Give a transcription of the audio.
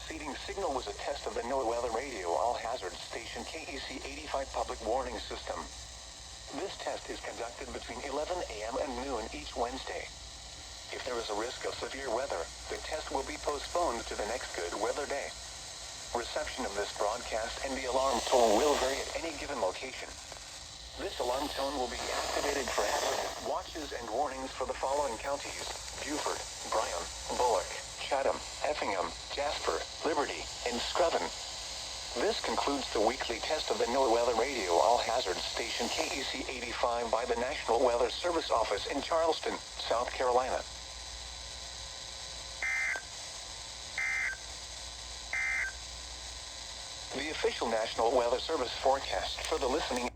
preceding signal was a test of the NOAA Weather Radio All-Hazard Station KEC85 public warning system. This test is conducted between 11 a.m. and noon each Wednesday. If there is a risk of severe weather, the test will be postponed to the next good weather day. Reception of this broadcast and the alarm tone will vary at any given location. This alarm tone will be activated for hazardous watches and warnings for the following counties: Beaufort, Bryan, Bullock, Chatham, Effingham, Jasper, Liberty, and Screven. This concludes the weekly test of the NOAA Weather Radio All-Hazard Station KEC85 by the National Weather Service Office in Charleston, South Carolina. The official National Weather Service forecast for the listening